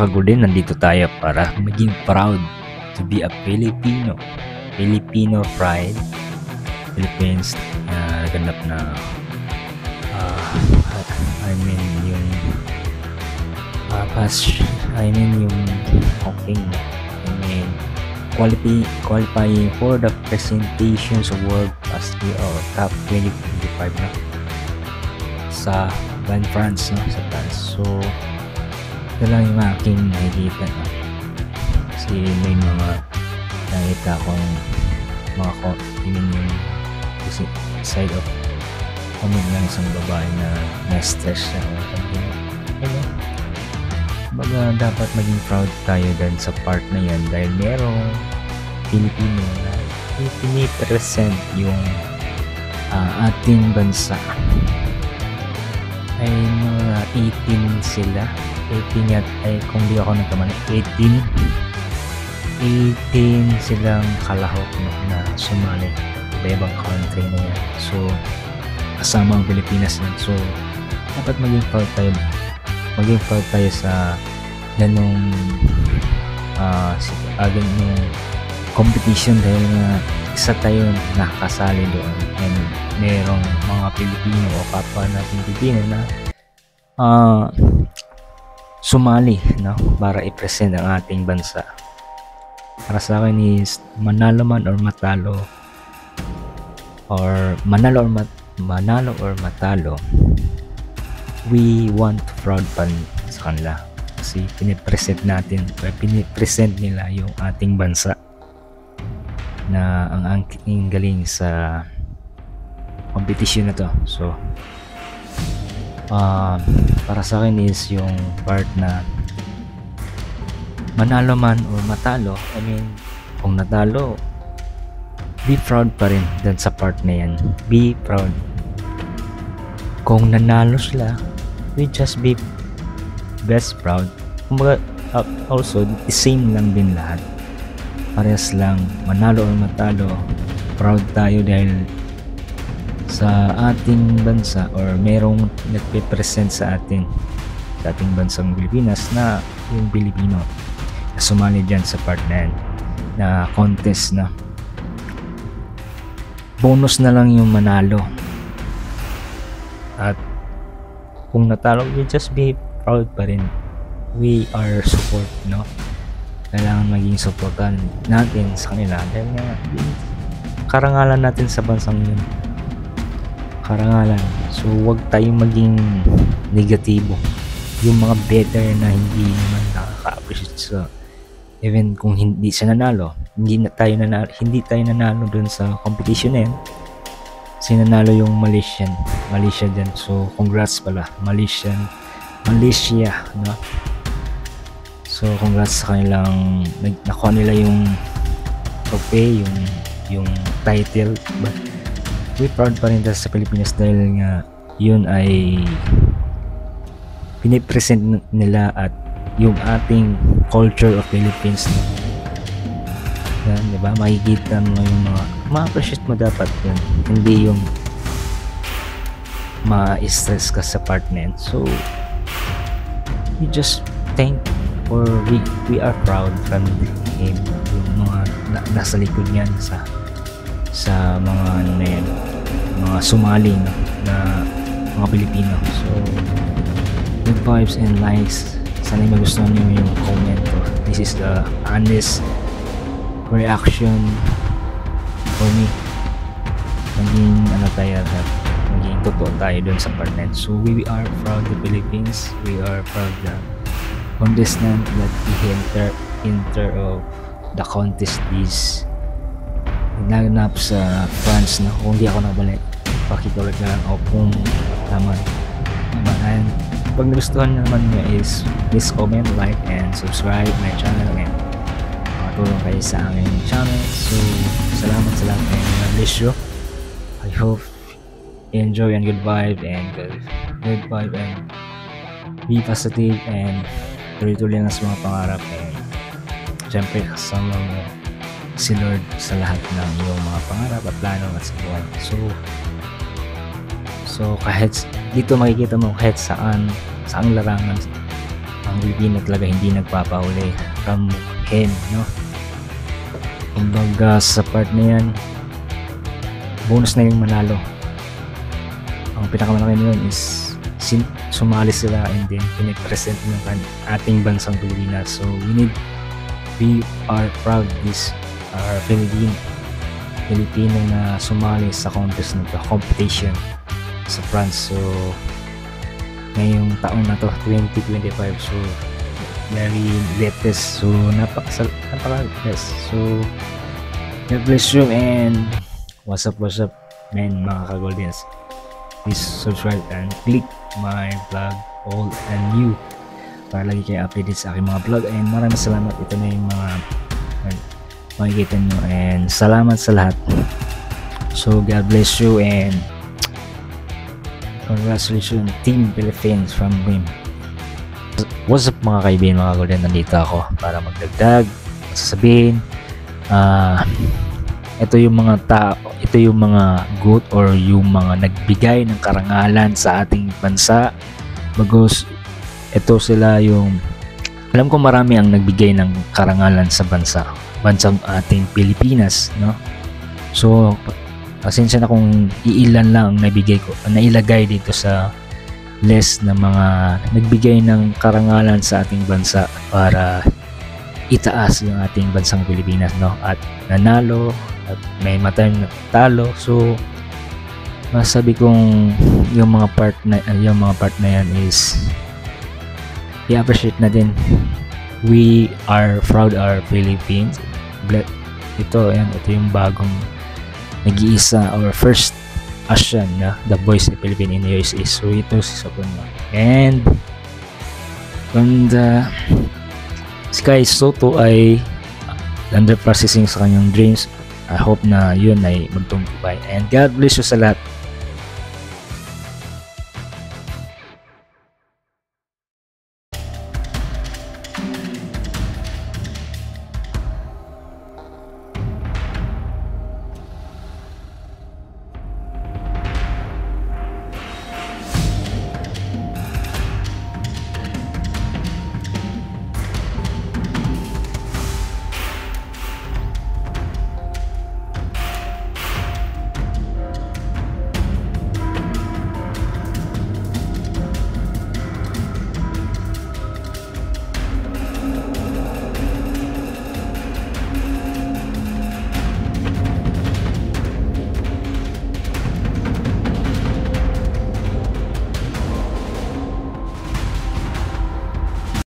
kagudin, nandito tayo para maging proud to be a Filipino. Filipino pride. Philippines na naganap na yung hawking, qualifying for the presentations award as the top 2025 na sa France, no? Sa France. So ito lang yung aking nakikita, no? Kasi may mga nakita akong mga yung side of comment lang isang babae na na-stress siya o something. Baga dapat maging proud tayo dahil sa part na yan dahil merong Pilipino na pinipresent yung ating bansa. Ay mga 18 sila, 18 yat, ay kung di ako nagkamali, 18 silang kalahok, no, na sumali ibang country na yan. So kasama ang Pilipinas yan. So dapat maging proud tayo sa ganong ganong competition dahil nga isa tayo nakasali doon and merong mga Pilipino o kapwa natin Pilipino na sumali, no, para i-present ang ating bansa. Para sa akin is manalo man or matalo, or manalo or matalo, we want to proud pa rin sa kanila kasi pinipresent nila yung ating bansa na ang galing sa competition na to. So para sa akin is yung part na manalo man or matalo, I mean kung natalo, be proud pa rin dun sa part na yan. Be proud. Kung nanalo sila, we just be best proud. Kumbaga, also the same lang din lahat. Parehas lang, manalo or matalo, proud tayo dahil sa ating bansa or merong nagpe-present sa ating bansang Pilipinas na yung Pilipino na sumali dyan sa part na yan, na contest na. Bonus na lang yung manalo. At kung natalo, we just be proud pa rin. We are support, no? Kailangan maging supportan natin sa kanila dahil nga karangalan natin sa bansang yun. Karangalan. So wag tayong maging negatibo. Yung mga better na hindi naman nakaka-appreciate sa even kung hindi siya nanalo, hindi tayo nanalo dun sa competition na yan. Sinanalo yung Malaysia dyan. So congrats pala Malaysia, no? So congrats sa kanilang nakuha nila yung trophy, yung title. But we proud pa rin sa Pilipinas dahil nga yun ay pinipresent nila at yung ating culture of Philippines, no? Yan, diba? Makikita mo yung mga ma-appreciate mo dapat yun. Hindi yung ma-stress ka sa part na yun. So we just thank or we are proud from him, yung mga nasa likod niyan sa mga ano na yan, mga sumali, no, na mga Pilipino. So good vibes and likes. Sana magustuhan nyo yung comment ko. This is the honest reaction for me. Maging maging totoo tayo dun sa part na. So we are proud the Philippines. We are proud the contestant that enter of the contest is naganap sa France, na kung di ako nabalik, pakita ulit lang o kung tama. And pag nagustuhan naman nyo is please comment, like, and subscribe my channel and makatulong kayo sa aking channel. So salamat sa lahat ng video. I hope you enjoy and good vibe and be positive and tuloy-tuloy na sa mga pangarap, and syempre kasama mo si Lord sa lahat ng iyong mga pangarap at plano at sa buhay. So kahit dito makikita mo kahit saan larangan ang Pilipino talaga hindi nagpapahuli from him, no? Kumbaga sa part na yan, bonus na yung manalo. Ang pinakamalaki nyo is sumali sila and then pinipresent ng ating bansang Pilipinas. So we are proud this are Filipino na sumali sa contest na to, competition sa France. So ngayong taon na to 2025, so very latest, so napaka best. So God bless you and what's up man, mga ka-Goldens. Please subscribe and click my vlog old and new para lagi kayo updated sa aking mga vlog, and maraming salamat. Ito na yung mga makikita nyo, and salamat sa lahat. So God bless you and congratulations Team Philippines from WIM. What's up mga kaibigan, mga Golden, nandito ako para magdagdag, sasabihin ito yung mga tao, ito yung mga good or yung mga nagbigay ng karangalan sa ating bansa. Bagos ito sila yung, alam ko marami ang nagbigay ng karangalan sa bansang ating Pilipinas, no? So pasensya na kung iilan lang nailagay dito sa list na mga nagbigay ng karangalan sa ating bansa para itaas yung ating bansang Pilipinas, no? At nanalo at may matay na talo. So masabi kong yung mga part na yan is i-appreciate na din. We are proud our Philippines. Ito yung bagong nag-iisa, our first Asian na The Voice of Philippine in the USA. So ito si Sapunma. And Sky Soto ay under processing sa kanyang dreams. I hope na yun ay magtumpay. And God bless you sa lahat.